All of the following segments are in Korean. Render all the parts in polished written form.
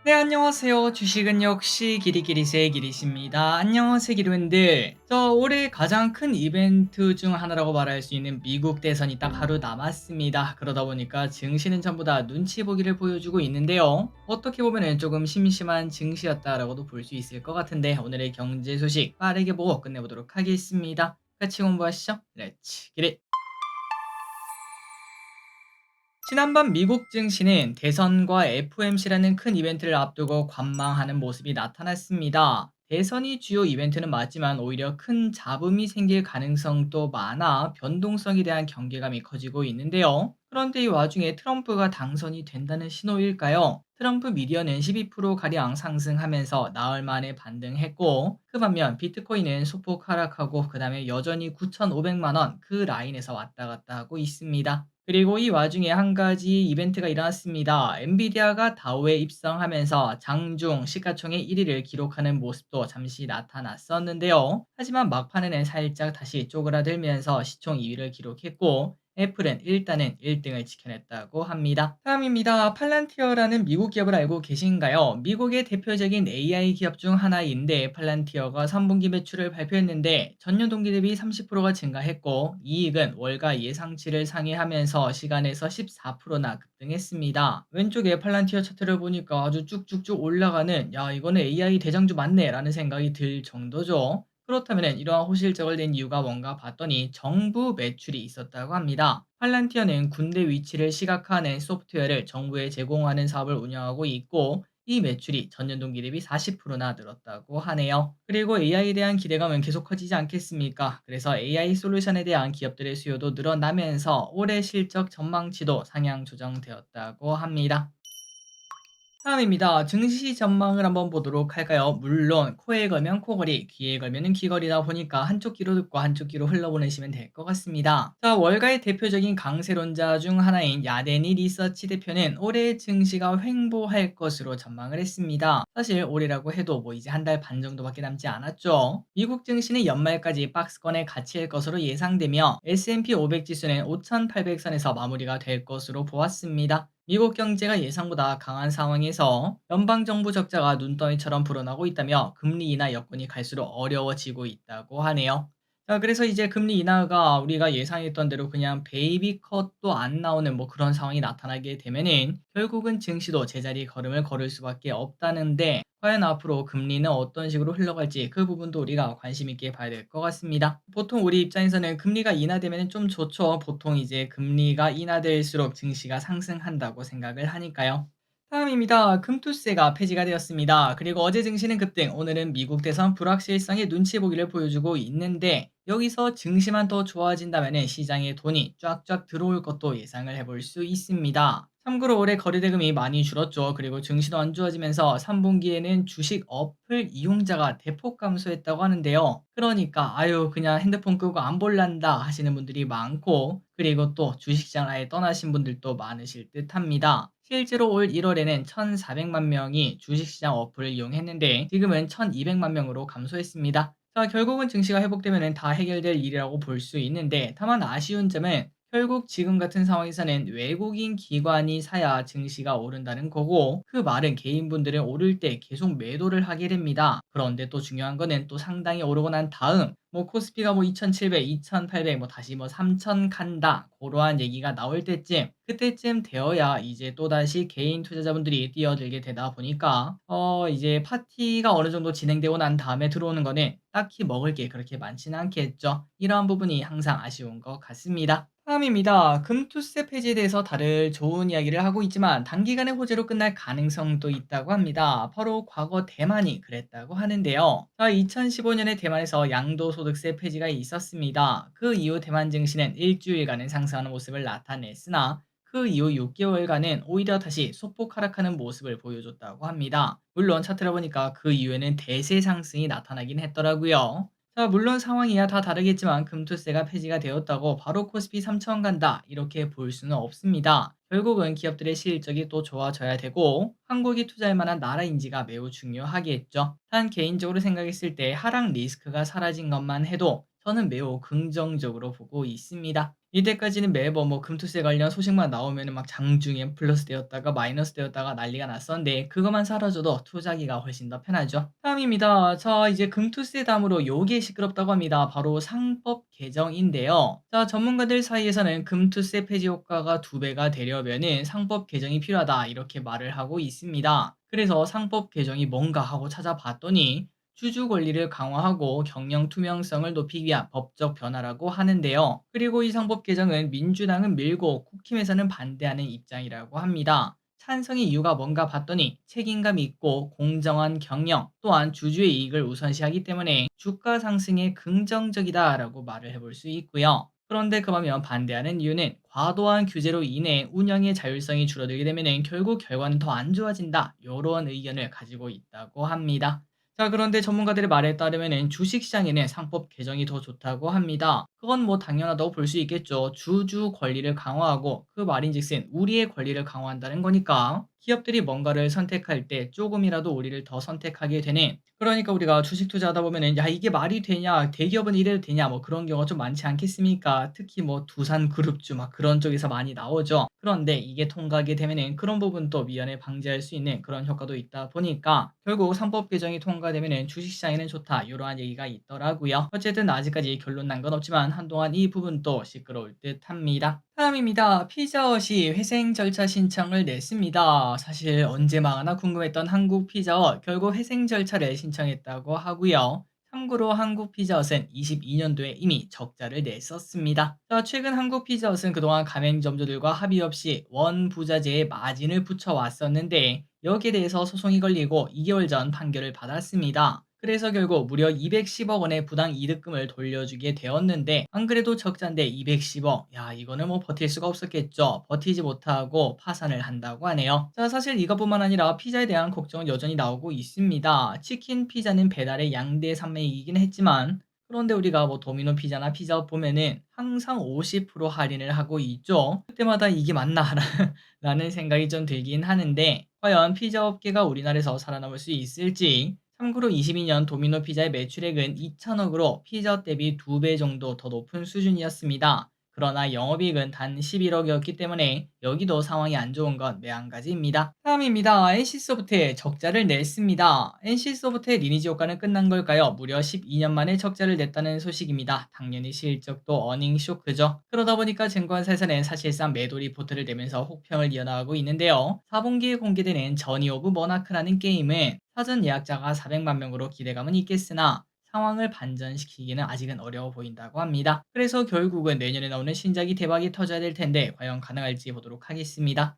네, 안녕하세요. 주식은 역시 기리기리세 기리십니다. 안녕하세요, 기리분들. 올해 가장 큰 이벤트 중 하나라고 말할 수 있는 미국 대선이 딱 하루 남았습니다. 그러다 보니까 증시는 전부 다 눈치 보기를 보여주고 있는데요. 어떻게 보면 조금 심심한 증시였다라고도 볼 수 있을 것 같은데 오늘의 경제 소식 빠르게 보고 끝내보도록 하겠습니다. 같이 공부하시죠. 렛츠 기릿! 지난번 미국 증시는 대선과 FOMC라는 큰 이벤트를 앞두고 관망하는 모습이 나타났습니다. 대선이 주요 이벤트는 맞지만 오히려 큰 잡음이 생길 가능성도 많아 변동성에 대한 경계감이 커지고 있는데요. 그런데 이 와중에 트럼프가 당선이 된다는 신호일까요? 트럼프 미디어는 12%가량 상승하면서 나흘 만에 반등했고, 그 반면 비트코인은 소폭 하락하고 그 다음에 여전히 9,500만 원 그 라인에서 왔다 갔다 하고 있습니다. 그리고 이 와중에 한 가지 이벤트가 일어났습니다. 엔비디아가 다우에 입성하면서 장중 시가총액 1위를 기록하는 모습도 잠시 나타났었는데요. 하지만 막판에는 살짝 다시 쪼그라들면서 시총 2위를 기록했고, 애플은 일단은 1등을 지켜냈다고 합니다. 다음입니다. 팔란티어라는 미국 기업을 알고 계신가요? 미국의 대표적인 AI 기업 중 하나인데 팔란티어가 3분기 매출을 발표했는데 전년 동기 대비 30%가 증가했고 이익은 월가 예상치를 상회하면서 시간에서 14%나 급등했습니다. 왼쪽에 팔란티어 차트를 보니까 아주 쭉쭉쭉 올라가는, 야, 이거는 AI 대장주 맞네 라는 생각이 들 정도죠. 그렇다면 이러한 호실적을 낸 이유가 뭔가 봤더니 정부 매출이 있었다고 합니다. 팔란티어는 군대 위치를 시각화하는 소프트웨어를 정부에 제공하는 사업을 운영하고 있고 이 매출이 전년 동기 대비 40%나 늘었다고 하네요. 그리고 AI에 대한 기대감은 계속 커지지 않겠습니까? 그래서 AI 솔루션에 대한 기업들의 수요도 늘어나면서 올해 실적 전망치도 상향 조정되었다고 합니다. 다음입니다. 증시 전망을 한번 보도록 할까요? 물론 코에 걸면 코걸이, 귀에 걸면 귀걸이다 보니까 한쪽 귀로 듣고 한쪽 귀로 흘러보내시면 될 것 같습니다. 월가의 대표적인 강세론자 중 하나인 야데니 리서치 대표는 올해 증시가 횡보할 것으로 전망을 했습니다. 사실 올해라고 해도 뭐 이제 한 달 반 정도밖에 남지 않았죠. 미국 증시는 연말까지 박스권에 갇힐 것으로 예상되며 S&P 500 지수는 5,800선에서 마무리가 될 것으로 보았습니다. 미국 경제가 예상보다 강한 상황에서 연방정부 적자가 눈덩이처럼 불어나고 있다며 금리 인하 여건이 갈수록 어려워지고 있다고 하네요. 자, 그래서 이제 금리 인하가 우리가 예상했던 대로 그냥 베이비 컷도 안 나오는 뭐 그런 상황이 나타나게 되면은 결국은 증시도 제자리 걸음을 걸을 수밖에 없다는데, 과연 앞으로 금리는 어떤 식으로 흘러갈지 그 부분도 우리가 관심 있게 봐야 될 것 같습니다. 보통 우리 입장에서는 금리가 인하되면 좀 좋죠. 보통 이제 금리가 인하될수록 증시가 상승한다고 생각을 하니까요. 다음입니다. 금투세가 폐지가 되었습니다. 그리고 어제 증시는 급등, 오늘은 미국 대선 불확실성의 눈치 보기를 보여주고 있는데, 여기서 증시만 더 좋아진다면 시장에 돈이 쫙쫙 들어올 것도 예상을 해볼 수 있습니다. 참고로 올해 거래대금이 많이 줄었죠. 그리고 증시도 안 좋아지면서 3분기에는 주식 어플 이용자가 대폭 감소했다고 하는데요. 그러니까 아유 그냥 핸드폰 끄고 안 볼란다 하시는 분들이 많고, 그리고 또 주식시장을 아예 떠나신 분들도 많으실 듯합니다. 실제로 올 1월에는 1,400만 명이 주식시장 어플을 이용했는데 지금은 1,200만 명으로 감소했습니다. 자, 결국은 증시가 회복되면 다 해결될 일이라고 볼 수 있는데, 다만 아쉬운 점은 결국 지금 같은 상황에서는 외국인 기관이 사야 증시가 오른다는 거고, 그 말은 개인분들은 오를 때 계속 매도를 하게 됩니다. 그런데 또 중요한 거는 또 상당히 오르고 난 다음 뭐 코스피가 뭐 2,700, 2,800 뭐 다시 뭐 3,000 간다 그러한 얘기가 나올 때쯤, 그때쯤 되어야 이제 또다시 개인 투자자분들이 뛰어들게 되다 보니까 이제 파티가 어느 정도 진행되고 난 다음에 들어오는 거는 딱히 먹을 게 그렇게 많지는 않겠죠. 이러한 부분이 항상 아쉬운 것 같습니다. 다음입니다. 금투세 폐지에 대해서 다들 좋은 이야기를 하고 있지만 단기간의 호재로 끝날 가능성도 있다고 합니다. 바로 과거 대만이 그랬다고 하는데요. 2015년에 대만에서 양도소득세 폐지가 있었습니다. 그 이후 대만 증시는 일주일간은 상승하는 모습을 나타냈으나 그 이후 6개월간은 오히려 다시 소폭 하락하는 모습을 보여줬다고 합니다. 물론 차트를 보니까 그 이후에는 대세 상승이 나타나긴 했더라고요. 자, 물론 상황이야 다 다르겠지만 금투세가 폐지가 되었다고 바로 코스피 3천 간다 이렇게 볼 수는 없습니다. 결국은 기업들의 실적이 또 좋아져야 되고 한국이 투자할 만한 나라인지가 매우 중요하겠죠. 단 개인적으로 생각했을 때 하락 리스크가 사라진 것만 해도 저는 매우 긍정적으로 보고 있습니다. 이때까지는 매번 뭐 금투세 관련 소식만 나오면은 막 장중에 플러스 되었다가 마이너스 되었다가 난리가 났었는데 그것만 사라져도 투자하기가 훨씬 더 편하죠. 다음입니다. 자, 이제 금투세 다음으로 요게 시끄럽다고 합니다. 바로 상법 개정인데요. 자, 전문가들 사이에서는 금투세 폐지 효과가 2배가 되려면은 상법 개정이 필요하다 이렇게 말을 하고 있습니다. 그래서 상법 개정이 뭔가 하고 찾아봤더니 주주 권리를 강화하고 경영 투명성을 높이기 위한 법적 변화라고 하는데요. 그리고 이 상법 개정은 민주당은 밀고 국힘에서는 반대하는 입장이라고 합니다. 찬성의 이유가 뭔가 봤더니 책임감 있고 공정한 경영 또한 주주의 이익을 우선시하기 때문에 주가 상승에 긍정적이다라고 말을 해볼 수 있고요. 그런데 그러면 반대하는 이유는 과도한 규제로 인해 운영의 자율성이 줄어들게 되면 결국 결과는 더 안 좋아진다. 이런 의견을 가지고 있다고 합니다. 자, 그런데 전문가들의 말에 따르면 주식시장에는 상법 개정이 더 좋다고 합니다. 그건 뭐 당연하다고 볼 수 있겠죠. 주주 권리를 강화하고 그 말인즉슨 우리의 권리를 강화한다는 거니까 기업들이 뭔가를 선택할 때 조금이라도 우리를 더 선택하게 되는, 그러니까 우리가 주식 투자하다 보면은 야 이게 말이 되냐 대기업은 이래도 되냐 뭐 그런 경우가 좀 많지 않겠습니까? 특히 뭐 두산그룹주 막 그런 쪽에서 많이 나오죠. 그런데 이게 통과하게 되면은 그런 부분도 미연에 방지할 수 있는 그런 효과도 있다 보니까 결국 상법 개정이 통과되면은 주식시장에는 좋다 이러한 얘기가 있더라고요. 어쨌든 아직까지 결론 난 건 없지만 한동안 이 부분도 시끄러울 듯합니다. 다음입니다. 피자헛이 회생 절차 신청을 냈습니다. 사실 언제 망하나 궁금했던 한국 피자헛 결국 회생 절차를 신청했다고 하고요. 참고로 한국 피자헛은 22년도에 이미 적자를 냈었습니다. 자, 최근 한국 피자헛은 그동안 가맹점주들과 합의 없이 원부자재에 마진을 붙여왔었는데 여기에 대해서 소송이 걸리고 2개월 전 판결을 받았습니다. 그래서 결국 무려 210억 원의 부당 이득금을 돌려주게 되었는데 안 그래도 적자인데 210억. 야, 이거는 뭐 버틸 수가 없었겠죠. 버티지 못하고 파산을 한다고 하네요. 자, 사실 이것뿐만 아니라 피자에 대한 걱정은 여전히 나오고 있습니다. 치킨 피자는 배달의 양대 산맥이긴 했지만 그런데 우리가 뭐 도미노 피자나 피자헛 보면은 항상 50% 할인을 하고 있죠. 그때마다 이게 맞나 라는 생각이 좀 들긴 하는데 과연 피자 업계가 우리나라에서 살아남을 수 있을지. 참고로 22년 도미노 피자의 매출액은 2천억으로 피자 대비 2배 정도 더 높은 수준이었습니다. 그러나 영업이익은 단 11억이었기 때문에 여기도 상황이 안 좋은 건 매한가지입니다. 다음입니다. NC소프트에 적자를 냈습니다. NC소프트의 리니지 효과는 끝난 걸까요? 무려 12년 만에 적자를 냈다는 소식입니다. 당연히 실적도 어닝 쇼크죠. 그러다 보니까 증권사에서는 사실상 매도 리포트를 내면서 혹평을 이어나가고 있는데요. 4분기에 공개되는 저니 오브 머나크라는 게임은 사전 예약자가 400만 명으로 기대감은 있겠으나 상황을 반전시키기는 아직은 어려워 보인다고 합니다. 그래서 결국은 내년에 나오는 신작이 대박이 터져야 될 텐데 과연 가능할지 보도록 하겠습니다.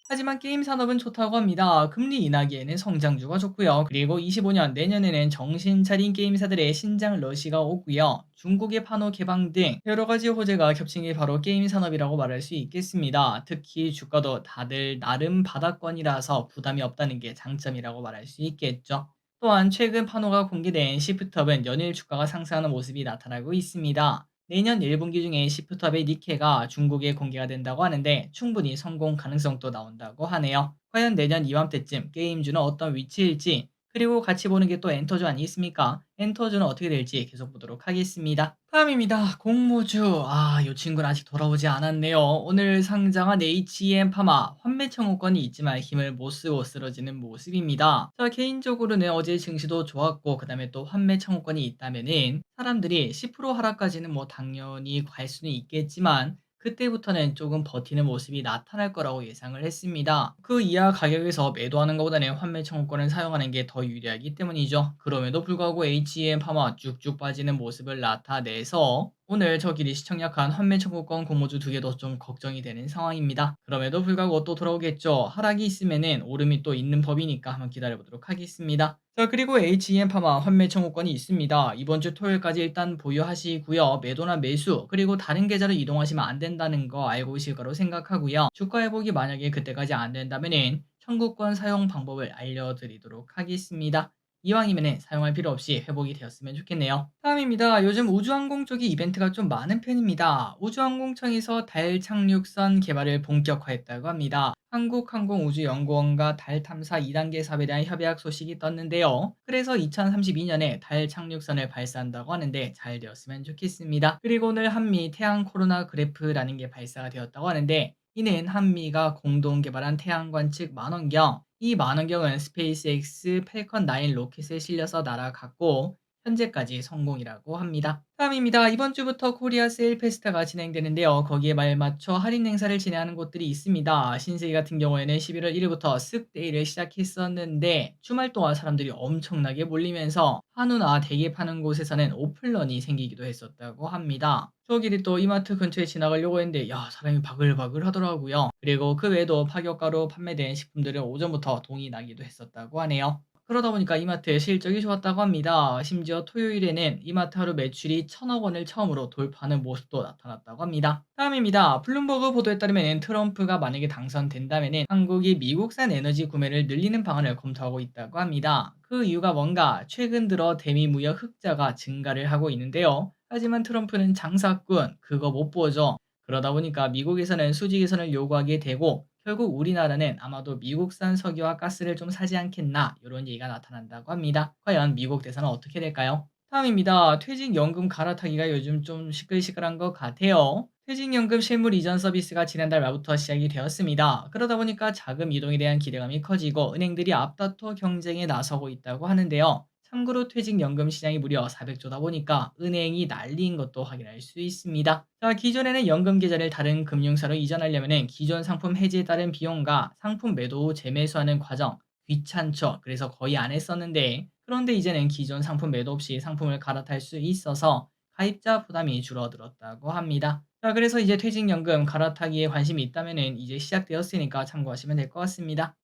하지만 게임 산업은 좋다고 합니다. 금리 인하기에는 성장주가 좋고요. 그리고 25년 내년에는 정신 차린 게임사들의 신작 러시가 오고요. 중국의 판호 개방 등 여러 가지 호재가 겹친 게 바로 게임 산업이라고 말할 수 있겠습니다. 특히 주가도 다들 나름 바닥권이라서 부담이 없다는 게 장점이라고 말할 수 있겠죠. 또한 최근 판호가 공개된 시프트업은 연일 주가가 상승하는 모습이 나타나고 있습니다. 내년 1분기 중에 시프트업의 니케가 중국에 공개가 된다고 하는데 충분히 성공 가능성도 나온다고 하네요. 과연 내년 이맘때쯤 게임주는 어떤 위치일지, 그리고 같이 보는 게 또 엔터주 아니겠습니까? 엔터주는 어떻게 될지 계속 보도록 하겠습니다. 다음입니다. 공모주. 이 친구는 아직 돌아오지 않았네요. 오늘 상장한 HEM 파마 환매 청구권이 있지만 힘을 못 쓰고 쓰러지는 모습입니다. 자, 개인적으로는 어제 증시도 좋았고 그다음에 또 환매 청구권이 있다면은 사람들이 10% 하락까지는 뭐 당연히 갈 수는 있겠지만 그때부터는 조금 버티는 모습이 나타날 거라고 예상을 했습니다. 그 이하 가격에서 매도하는 것보다는 환매 청구권을 사용하는 게 더 유리하기 때문이죠. 그럼에도 불구하고 HEM 파마 쭉쭉 빠지는 모습을 나타내서 오늘 저끼리 시청약한 환매 청구권 공모주 2개도 좀 걱정이 되는 상황입니다. 그럼에도 불구하고 또 돌아오겠죠. 하락이 있으면은 오름이 또 있는 법이니까 한번 기다려보도록 하겠습니다. 자, 그리고 HEM 파마 환매 청구권이 있습니다. 이번 주 토요일까지 일단 보유하시고요. 매도나 매수 그리고 다른 계좌로 이동하시면 안 된다는 거 알고 계실 거로 생각하고요. 주가 회복이 만약에 그때까지 안 된다면은 청구권 사용 방법을 알려드리도록 하겠습니다. 이왕이면 사용할 필요 없이 회복이 되었으면 좋겠네요. 다음입니다. 요즘 우주항공 쪽이 이벤트가 좀 많은 편입니다. 우주항공청에서 달 착륙선 개발을 본격화했다고 합니다. 한국항공우주연구원과 달 탐사 2단계 사업에 대한 협약 소식이 떴는데요. 그래서 2032년에 달 착륙선을 발사한다고 하는데 잘 되었으면 좋겠습니다. 그리고 오늘 한미 태양 코로나 그래프라는 게 발사가 되었다고 하는데 이는 한미가 공동 개발한 태양관 측 만원경, 이 만원경은 스페이스X 팰컨 9 로켓에 실려서 날아갔고 현재까지 성공이라고 합니다. 다음입니다. 이번 주부터 코리아 세일 페스타가 진행되는데요. 거기에 말맞춰 할인 행사를 진행하는 곳들이 있습니다. 신세계 같은 경우에는 11월 1일부터 쓱데이를 시작했었는데 주말 동안 사람들이 엄청나게 몰리면서 한우나 대게 파는 곳에서는 오픈런이 생기기도 했었다고 합니다. 저 길이 또 이마트 근처에 지나가려고 했는데 사람이 바글바글 하더라고요. 그리고 그 외에도 파격가로 판매된 식품들은 오전부터 동이 나기도 했었다고 하네요. 그러다 보니까 이마트의 실적이 좋았다고 합니다. 심지어 토요일에는 이마트 하루 매출이 1,000억 원을 처음으로 돌파하는 모습도 나타났다고 합니다. 다음입니다. 블룸버그 보도에 따르면 트럼프가 만약에 당선된다면 한국이 미국산 에너지 구매를 늘리는 방안을 검토하고 있다고 합니다. 그 이유가 뭔가 최근 들어 대미 무역 흑자가 증가를 하고 있는데요. 하지만 트럼프는 장사꾼 그거 못 보죠. 그러다 보니까 미국에서는 수지 개선을 요구하게 되고 결국 우리나라는 아마도 미국산 석유와 가스를 좀 사지 않겠나 이런 얘기가 나타난다고 합니다. 과연 미국 대선은 어떻게 될까요? 다음입니다. 퇴직연금 갈아타기가 요즘 좀 시끌시끌한 것 같아요. 퇴직연금 실물 이전 서비스가 지난달 말부터 시작이 되었습니다. 그러다 보니까 자금 이동에 대한 기대감이 커지고 은행들이 앞다퉈 경쟁에 나서고 있다고 하는데요. 참고로 퇴직연금 시장이 무려 400조다 보니까 은행이 난리인 것도 확인할 수 있습니다. 자, 기존에는 연금 계좌를 다른 금융사로 이전하려면 기존 상품 해지에 따른 비용과 상품 매도 후 재매수하는 과정 귀찮죠. 그래서 거의 안 했었는데 그런데 이제는 기존 상품 매도 없이 상품을 갈아탈 수 있어서 가입자 부담이 줄어들었다고 합니다. 자, 그래서 이제 퇴직연금 갈아타기에 관심이 있다면 이제 시작되었으니까 참고하시면 될 것 같습니다.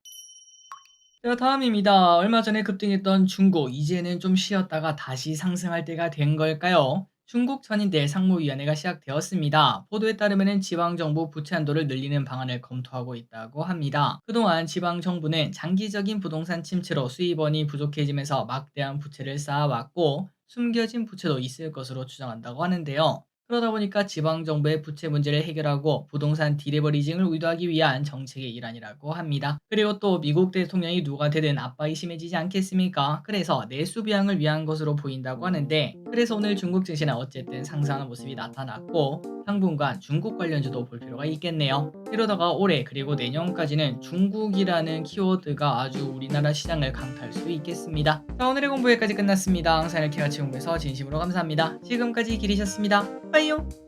자, 다음입니다. 얼마 전에 급등했던 중국, 이제는 좀 쉬었다가 다시 상승할 때가 된 걸까요? 중국 전인대 상무위원회가 시작되었습니다. 보도에 따르면 지방정부 부채 한도를 늘리는 방안을 검토하고 있다고 합니다. 그동안 지방정부는 장기적인 부동산 침체로 수입원이 부족해지면서 막대한 부채를 쌓아왔고 숨겨진 부채도 있을 것으로 추정한다고 하는데요. 그러다 보니까 지방정부의 부채 문제를 해결하고 부동산 디레버리징을 의도하기 위한 정책의 일환이라고 합니다. 그리고 또 미국 대통령이 누가 되든 압박이 심해지지 않겠습니까? 그래서 내수 부양을 위한 것으로 보인다고 하는데 그래서 오늘 중국 증시는 어쨌든 상승하는 모습이 나타났고 당분간 중국 관련주도 볼 필요가 있겠네요. 이러다가 올해 그리고 내년까지는 중국이라는 키워드가 아주 우리나라 시장을 강타할 수 있겠습니다. 자, 오늘의 공부 여기까지 끝났습니다. 항상 이렇게 같이 공부해서 진심으로 감사합니다. 지금까지 길이셨습니다. 빠이요.